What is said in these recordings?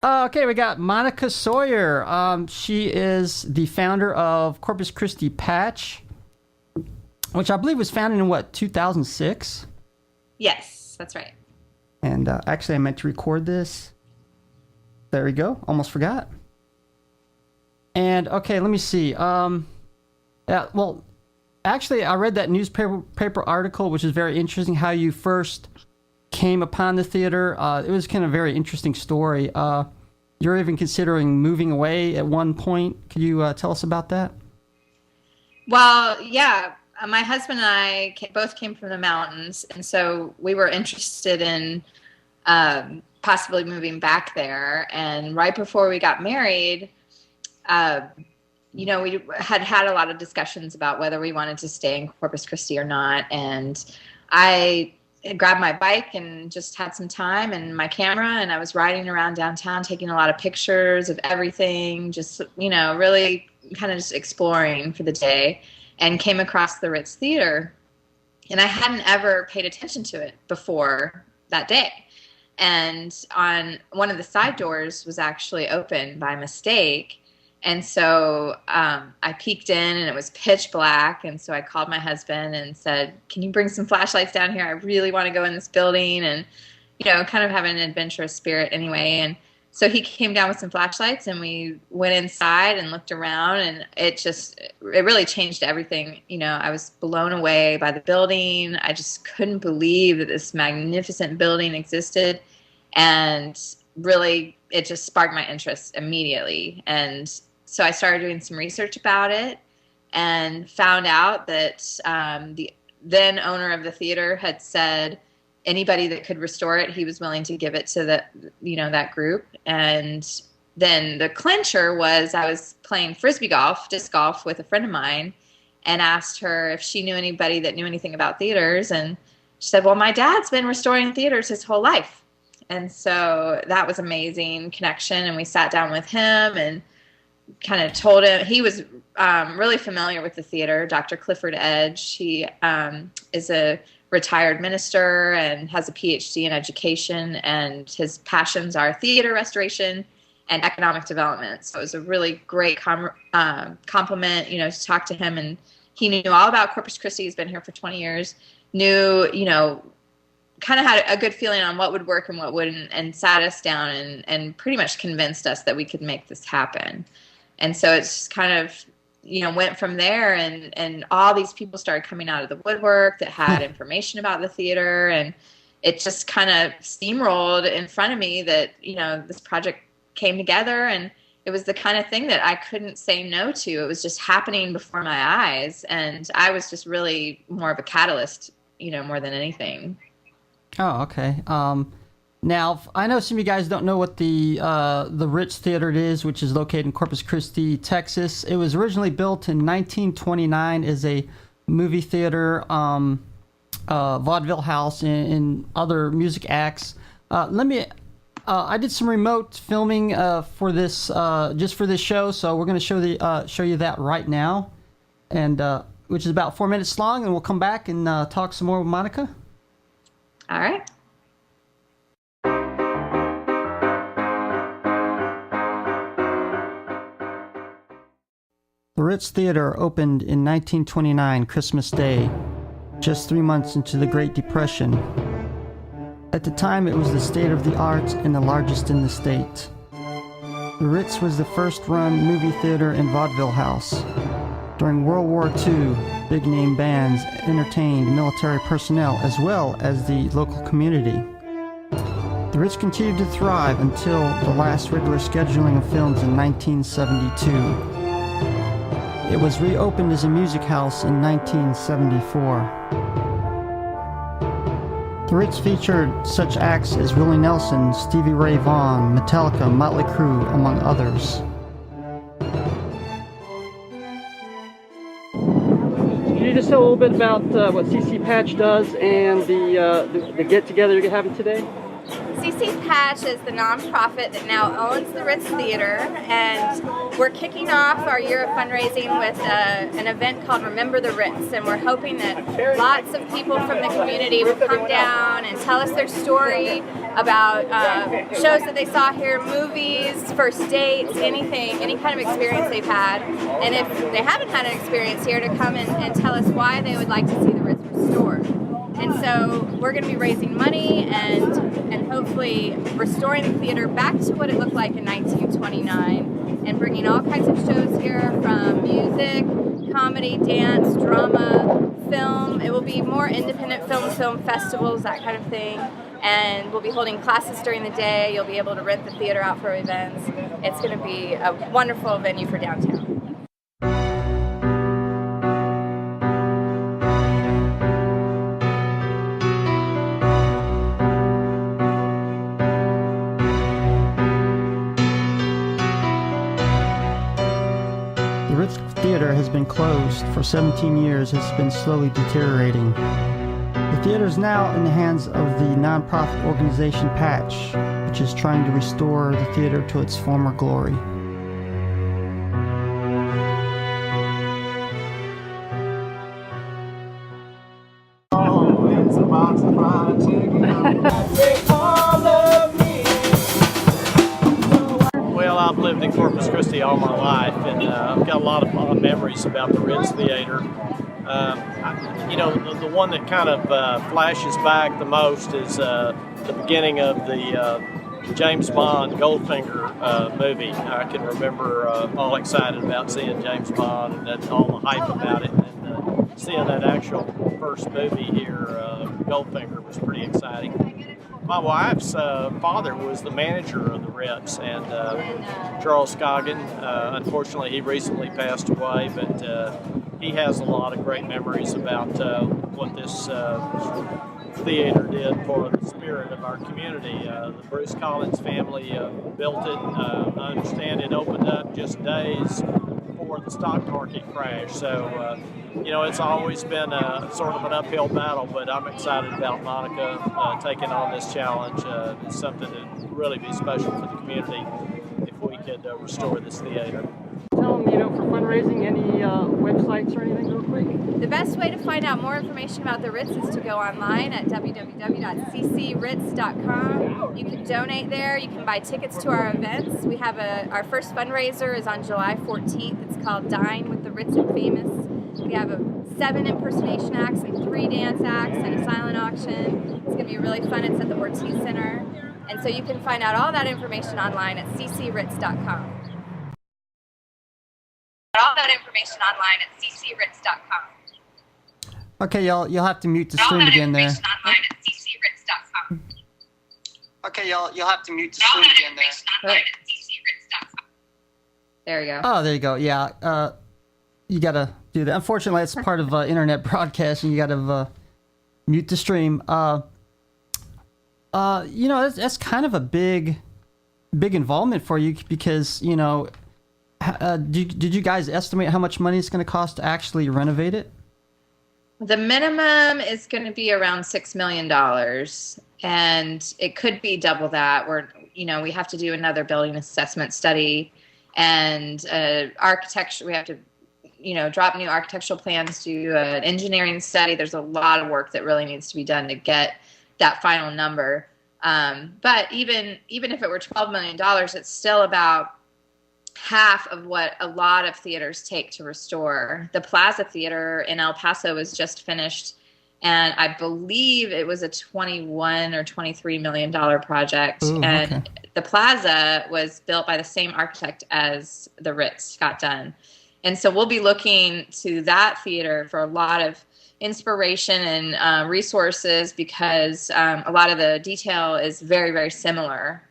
Okay, we got Monica Sawyer. She is the founder of Corpus Christi Patch, which I believe was founded in what, 2006? Yes, that's right. And actually, I meant to record this. There we go. Almost forgot. And okay, let me see. Well, actually, I read that newspaper article, which is very interesting. How you first came upon the theater. It was kind of a very interesting story. You're even considering moving away at one point. Could you tell us about that? Well, yeah, my husband and I both came from the mountains, and so we were interested in possibly moving back there. And right before we got married, we had a lot of discussions about whether we wanted to stay in Corpus Christi or not. And I grabbed my bike and just had some time and my camera, and I was riding around downtown taking a lot of pictures of everything, just, really kind of just exploring for the day, and came across the Ritz Theater. And I hadn't ever paid attention to it before that day. And on one of the side doors was actually open by mistake. And so I peeked in, and it was pitch black. And so I called my husband and said, "Can you bring some flashlights down here? I really want to go in this building," and, kind of have an adventurous spirit anyway. And so he came down with some flashlights, and we went inside and looked around, and it really changed everything. I was blown away by the building. I just couldn't believe that this magnificent building existed. And really, it just sparked my interest immediately. And so I started doing some research about it and found out that the then owner of the theater had said anybody that could restore it, he was willing to give it to that group. And then the clincher was I was playing disc golf with a friend of mine, and asked her if she knew anybody that knew anything about theaters. And she said, "Well, my dad's been restoring theaters his whole life." And so that was amazing connection. And we sat down with him and kind of told him, he was really familiar with the theater, Dr. Clifford Edge. He is a retired minister and has a PhD in education, and his passions are theater restoration and economic development. So it was a really great compliment, to talk to him. And he knew all about Corpus Christi. He's been here for 20 years, knew, kind of had a good feeling on what would work and what wouldn't, and sat us down and pretty much convinced us that we could make this happen. And so it's just kind of, went from there, and all these people started coming out of the woodwork that had information about the theater, and it just kind of steamrolled in front of me that, this project came together, and it was the kind of thing that I couldn't say no to. It was just happening before my eyes, and I was just really more of a catalyst, more than anything. Oh, okay. Now, I know some of you guys don't know what the Ritz Theater is, which is located in Corpus Christi, Texas. It was originally built in 1929 as a movie theater, vaudeville house, and other music acts. I did some remote filming for this, just for this show, so we're going to show you that right now, and which is about 4 minutes long, and we'll come back and talk some more with Monica. All right. The Ritz Theater opened in 1929, Christmas Day, just 3 months into the Great Depression. At the time, it was the state of the art and the largest in the state. The Ritz was the first-run movie theater and vaudeville house. During World War II, big-name bands entertained military personnel as well as the local community. The Ritz continued to thrive until the last regular scheduling of films in 1972. It was reopened as a music house in 1974. The Ritz featured such acts as Willie Nelson, Stevie Ray Vaughan, Metallica, Motley Crue, among others. Could you just tell a little bit about what CC Patch does and the get-together you're having today? CC Patch is the nonprofit that now owns the Ritz Theater, and we're kicking off our year of fundraising with an event called Remember the Ritz, and we're hoping that lots of people from the community will come down and tell us their story about shows that they saw here, movies, first dates, anything, any kind of experience they've had. And if they haven't had an experience here, to come and tell us why they would like to see the Ritz restored. And so we're going to be raising money and hopefully restoring the theater back to what it looked like in 1929 and bringing all kinds of shows here, from music, comedy, dance, drama, film. It will be more independent film festivals, that kind of thing. And we'll be holding classes during the day. You'll be able to rent the theater out for events. It's going to be a wonderful venue for downtown. The Ritz Theater has been closed for 17 years. It's been slowly deteriorating. The theater is now in the hands of the nonprofit organization Patch, which is trying to restore the theater to its former glory. Oh, it's a box of fried chicken. Well, I've lived in Corpus Christi all my life, and I've got a lot of fond memories about the Ritz Theater. The one that kind of flashes back the most is the beginning of the James Bond Goldfinger movie. I can remember all excited about seeing James Bond and all the hype about it, and seeing that actual first movie here, Goldfinger, was pretty exciting. My wife's father was the manager of the Ritz, and Charles Scoggin. Unfortunately, he recently passed away, but he has a lot of great memories about what this theater did for the spirit of our community. The Bruce Collins family built it. I understand it opened up just days before the stock market crash. So, it's always been sort of an uphill battle, but I'm excited about Monica taking on this challenge. It's something that would really be special for the community if we could restore this theater. Tell them, for fundraising, any websites or anything real quick? The best way to find out more information about the Ritz is to go online at www.ccritz.com. You can donate there. You can buy tickets to our events. We have our first fundraiser is on July 14th. It's called Dine with the Ritz and Famous. We have 7 impersonation acts and 3 dance acts and a silent auction. It's going to be really fun. It's at the Ortiz Center. And so you can find out all that information online at ccritz.com. All that information online at ccritz.com. Okay, you'll have to mute the stream again there. Online at ccritz.com. Okay, you'll have to mute the stream again there. Online at ccritz.com. There we go. Oh, there you go. Yeah, you gotta do that. Unfortunately, it's part of internet broadcasting. You gotta mute the stream. That's kind of a big involvement for you because did you guys estimate how much money it's going to cost to actually renovate it? The minimum is going to be around $6 million, and it could be double that. We have to do another building assessment study and architecture. We have to, drop new architectural plans, do an engineering study. There's a lot of work that really needs to be done to get that final number. But even if it were $12 million, it's still about half of what a lot of theaters take to restore. The Plaza Theater in El Paso was just finished, and I believe it was a $21 or $23 million project. Ooh, and okay. The Plaza was built by the same architect as the Ritz got done. And so we'll be looking to that theater for a lot of inspiration and resources because a lot of the detail is very, very similar.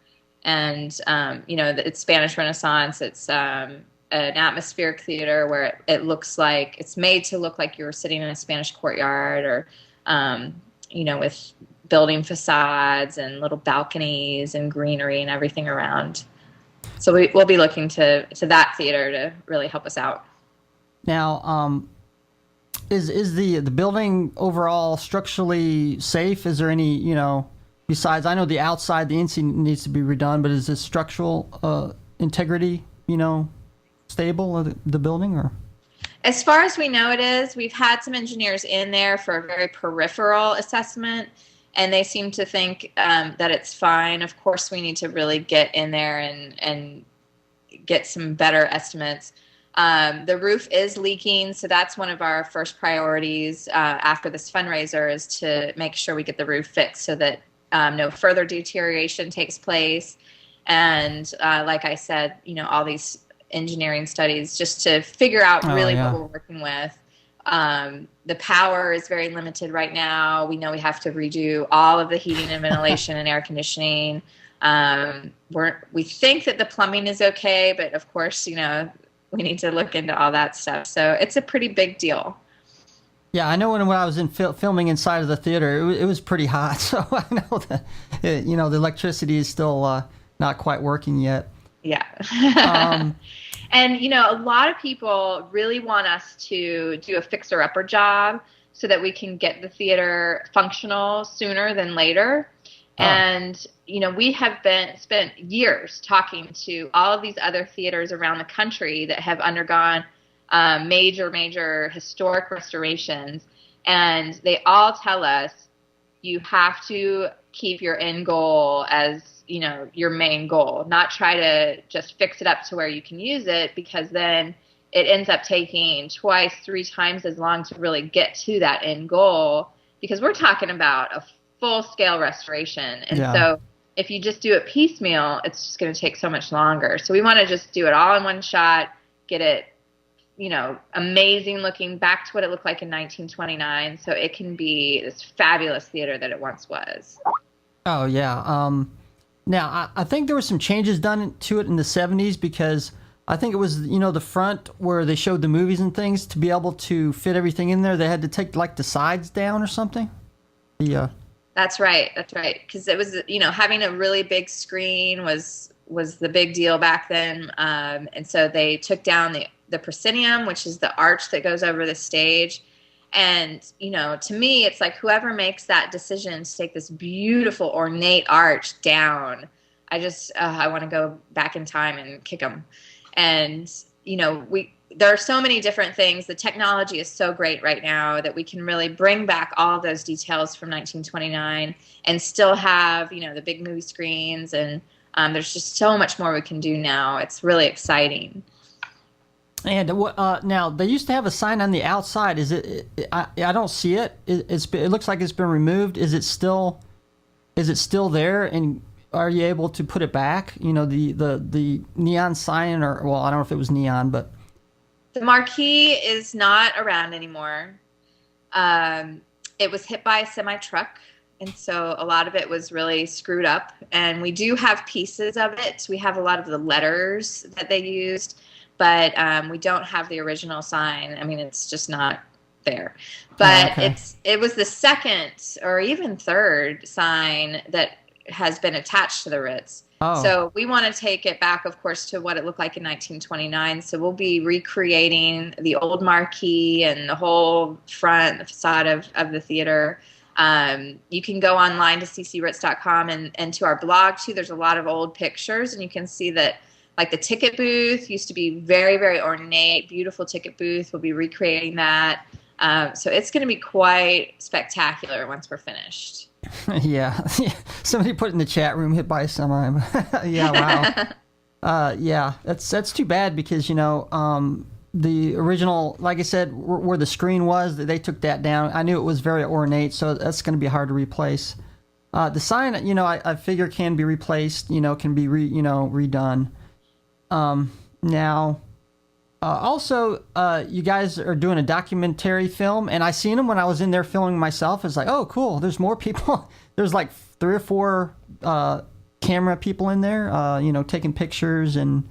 And, it's Spanish Renaissance. It's an atmospheric theater where it's made to look like you're sitting in a Spanish courtyard or, with building facades and little balconies and greenery and everything around. So we'll be looking to that theater to really help us out. Now, is the building overall structurally safe? Is there any, besides, I know the outside, the inside needs to be redone, but is the structural integrity, stable of the building? Or? As far as we know it is. We've had some engineers in there for a very peripheral assessment, and they seem to think that it's fine. Of course, we need to really get in there and get some better estimates. The roof is leaking, so that's one of our first priorities after this fundraiser, is to make sure we get the roof fixed so that no further deterioration takes place. And like I said, all these engineering studies just to figure out really what we're working with. The power is very limited right now. We know we have to redo all of the heating and ventilation and air conditioning. We think that the plumbing is okay, but of course, we need to look into all that stuff. So it's a pretty big deal. Yeah, I know when I was in filming inside of the theater, it was pretty hot. So I know that, the electricity is still not quite working yet. Yeah. And, a lot of people really want us to do a fixer-upper job so that we can get the theater functional sooner than later. Oh. And, we have spent years talking to all of these other theaters around the country that have undergone major historic restorations. And they all tell us you have to keep your end goal as your main goal, not try to just fix it up to where you can use it, because then it ends up taking 2, 3 times as long to really get to that end goal, because we're talking about a full-scale restoration. And so if you just do it piecemeal, it's just going to take so much longer. So we want to just do it all in one shot, get it, amazing looking, back to what it looked like in 1929, so it can be this fabulous theater that it once was. Oh, yeah. Now, I think there were some changes done to it in the 70s, because I think it was, the front where they showed the movies and things, to be able to fit everything in there, they had to take, the sides down or something? That's right. Because it was, having a really big screen was the big deal back then. And so they took down the proscenium, which is the arch that goes over the stage. And, to me, it's like whoever makes that decision to take this beautiful, ornate arch down, I want to go back in time and kick them. And, there are so many different things. The technology is so great right now that we can really bring back all of those details from 1929 and still have, the big movie screens. And there's just so much more we can do now. It's really exciting. And now they used to have a sign on the outside. Is it? I don't see it. It looks like it's been removed. Is it still there? And are you able to put it back? The neon sign, I don't know if it was neon, but the marquee is not around anymore. It was hit by a semi truck, and so a lot of it was really screwed up. And we do have pieces of it. We have a lot of the letters that they used. But we don't have the original sign. I mean, it's just not there. But it was the second or even third sign that has been attached to the Ritz. Oh. So we want to take it back, of course, to what it looked like in 1929. So we'll be recreating the old marquee and the whole front, the facade of the theater. You can go online to ccritz.com and to our blog, too. There's a lot of old pictures, and you can see that, like, the ticket booth used to be very, very ornate, beautiful ticket booth. We'll be recreating that. So it's going to be quite spectacular once we're finished. Yeah. Somebody put in the chat room, hit by a semi. Yeah, wow. Yeah, that's too bad, because, the original, like I said, where the screen was, they took that down. I knew it was very ornate, so that's going to be hard to replace. The sign, I figure can be replaced, can be redone. Now, also, you guys are doing a documentary film, and I seen them when I was in there filming myself. It's like, oh, cool. There's more people. There's like 3 or 4 camera people in there, taking pictures and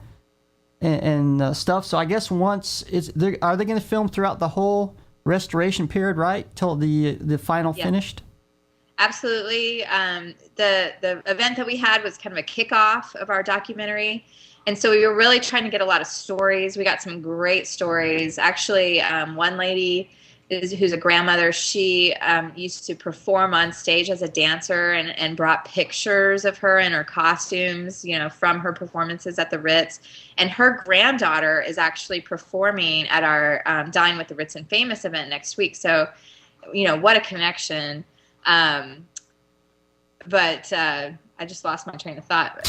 stuff. So I guess are they going to film throughout the whole restoration period, right, till the final finished? Absolutely. The event that we had was kind of a kickoff of our documentary. And so we were really trying to get a lot of stories. We got some great stories. Actually, one lady who's a grandmother, she used to perform on stage as a dancer and brought pictures of her and her costumes, from her performances at the Ritz. And her granddaughter is actually performing at our Dine with the Ritz and Famous event next week. So, what a connection. but I just lost my train of thought.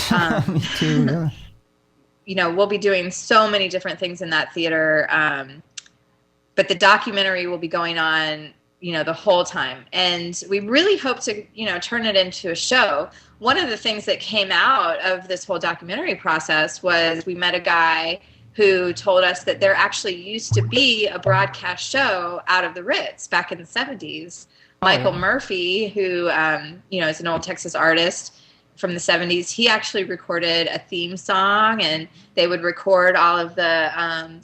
Me too, yeah. You know, we'll be doing so many different things in that theater. But the documentary will be going on, you know, the whole time. And we really hope to, you know, turn it into a show. One of the things that came out of this whole documentary process was we met a guy who told us that there actually used to be a broadcast show out of the Ritz back in the 70s. Michael Murphy, who, you know, is an old Texas artist from the 70s, he actually recorded a theme song, and they would record all of the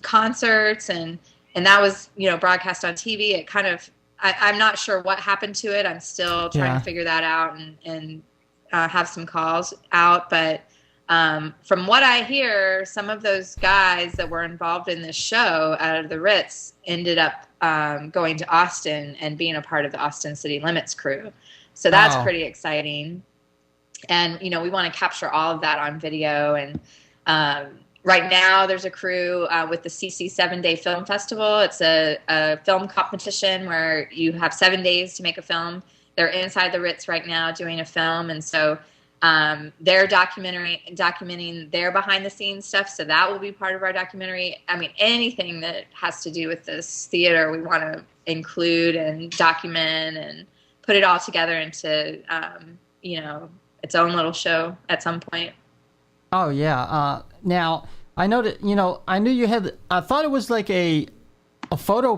concerts, and that was, you know, broadcast on TV. It kind of, I'm not sure what happened to it. I'm still trying to figure that out and have some calls out. But from what I hear, some of those guys that were involved in this show out of the Ritz ended up going to Austin and being a part of the Austin City Limits crew. So that's pretty exciting. And, you know, we want to capture all of that on video. And right now there's a crew with the CC 7-Day Film Festival. It's a film competition where you have 7 days to make a film. They're inside the Ritz right now doing a film. And so they're documenting their behind the scenes stuff. So that will be part of our documentary. I mean, anything that has to do with this theater, we want to include and document and put it all together into, you know, its own little show at some point. Oh yeah. Now I know that, you know, I knew you had, I thought it was like a photo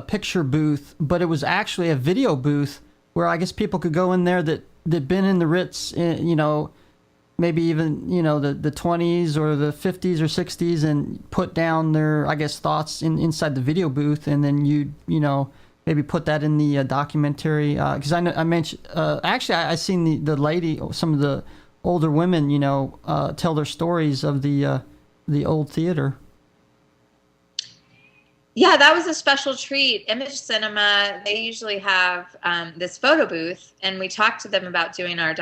picture booth, but it was actually a video booth where I guess people could go in there that been in the Ritz, you know, maybe even, you know, the 20s or the 50s or 60s, and put down their, I guess, thoughts inside the video booth, and then you know, maybe put that in the documentary. Because I mentioned, actually, I seen the lady, some of the older women, you know, tell their stories of the old theater. Yeah, that was a special treat. Image Cinema, they usually have this photo booth, and we talked to them about doing our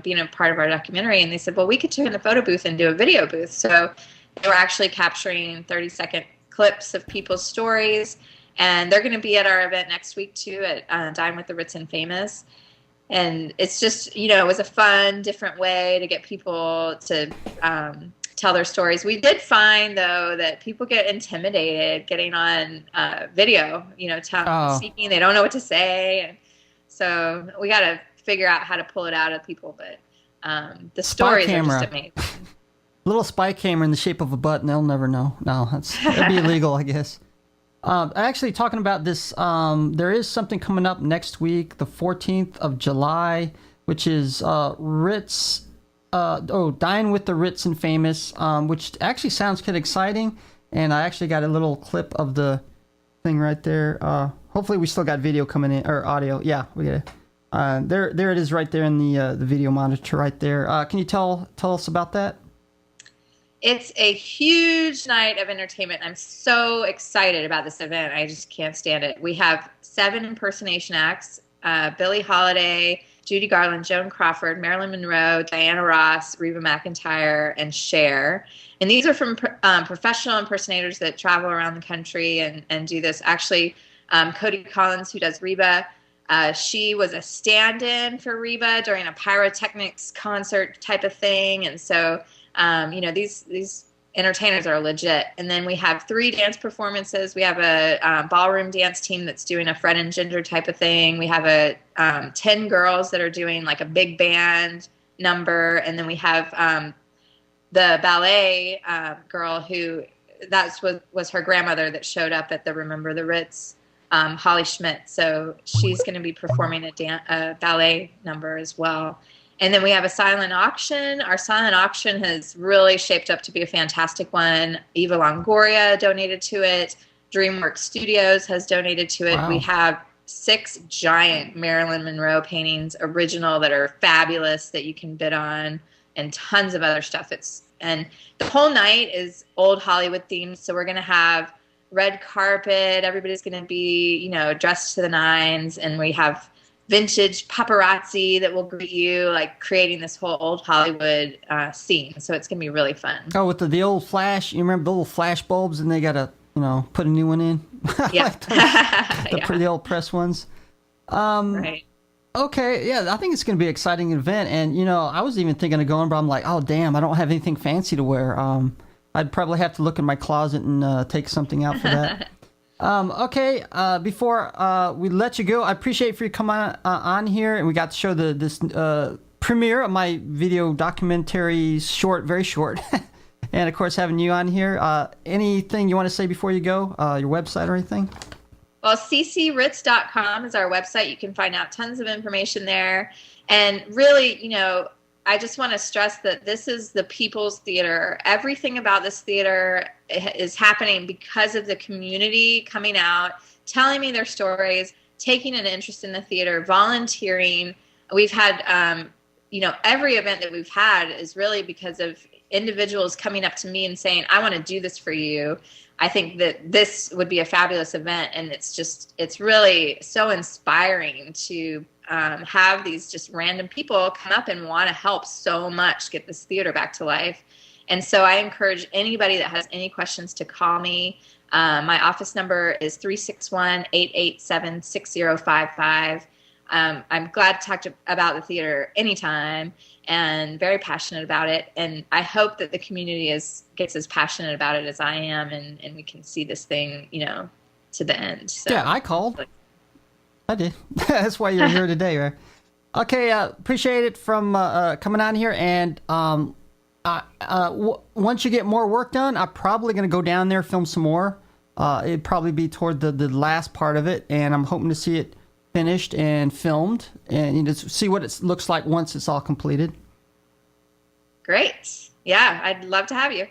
being a part of our documentary, and they said, well, we could turn the photo booth into a video booth. So they were actually capturing 30-second clips of people's stories, and they're going to be at our event next week too at Dine with the Ritz and Famous. And it's just, you know, it was a fun, different way to get people to tell their stories. We did find, though, that people get intimidated getting on video, you know, speaking. They don't know what to say. And so we got to figure out how to pull it out of people. But the stories are just amazing. Little spy camera in the shape of a butt, and they'll never know. No, that'd be illegal, I guess. Actually, talking about this, there is something coming up next week, the 14th of July, which is Ritz. Dine with the Ritz and Famous, which actually sounds kind of exciting. And I actually got a little clip of the thing right there. Hopefully we still got video coming in, or audio. Yeah, we got it. There it is right there in the video monitor right there. Can you tell us about that? It's a huge night of entertainment. I'm so excited about this event. I just can't stand it. We have 7 impersonation acts, Billie Holiday, Judy Garland, Joan Crawford, Marilyn Monroe, Diana Ross, Reba McEntire, and Cher. And these are from professional impersonators that travel around the country and do this. Actually, Cody Collins, who does Reba, she was a stand-in for Reba during a pyrotechnics concert type of thing. And so, you know, these entertainers are legit. And then we have 3 dance performances. We have a ballroom dance team that's doing a Fred and Ginger type of thing. We have 10 girls that are doing like a big band number. And then we have the ballet girl who was her grandmother that showed up at the Remember the Ritz, Holly Schmidt. So she's going to be performing a ballet number as well. And then we have a silent auction. Our silent auction has really shaped up to be a fantastic one. Eva Longoria donated to it. DreamWorks Studios has donated to it. Wow. We have 6 giant Marilyn Monroe paintings, original, that are fabulous, that you can bid on, and tons of other stuff. And the whole night is old Hollywood themed. So we're going to have red carpet. Everybody's going to be, you know, dressed to the nines. And we have vintage paparazzi that will greet you, like creating this whole old Hollywood scene. So it's going to be really fun. Oh, with the old flash, you remember the little flash bulbs, and they got to, you know, put a new one in? Yeah. The old press ones. Right. Okay, yeah, I think it's going to be an exciting event. And, you know, I was even thinking of going, but I'm like, oh, damn, I don't have anything fancy to wear. I'd probably have to look in my closet and take something out for that. Okay, before we let you go, I appreciate for you coming on here, and we got to show this premiere of my video documentary, short, very short. And, of course, having you on here. Anything you want to say before you go? Your website or anything? Well, ccritz.com is our website. You can find out tons of information there. And really, you know, I just want to stress that this is the people's theater. Everything about this theater is happening because of the community coming out, telling me their stories, taking an interest in the theater, volunteering. We've had, you know, every event that we've had is really because of individuals coming up to me and saying, I want to do this for you. I think that this would be a fabulous event. And it's really so inspiring to have these just random people come up and want to help so much get this theater back to life. And so I encourage anybody that has any questions to call me. My office number is 361-887-6055. I'm glad to talk about the theater anytime, and very passionate about it. And I hope that the community gets as passionate about it as I am, and we can see this thing, you know, to the end. So, yeah, I called. I did. That's why you're here today, right? Okay, appreciate it from coming on here. And once you get more work done, I'm probably going to go down there, film some more. It'd probably be toward the last part of it, and I'm hoping to see it finished and filmed, and you know, see what it looks like once it's all completed. Great. Yeah, I'd love to have you.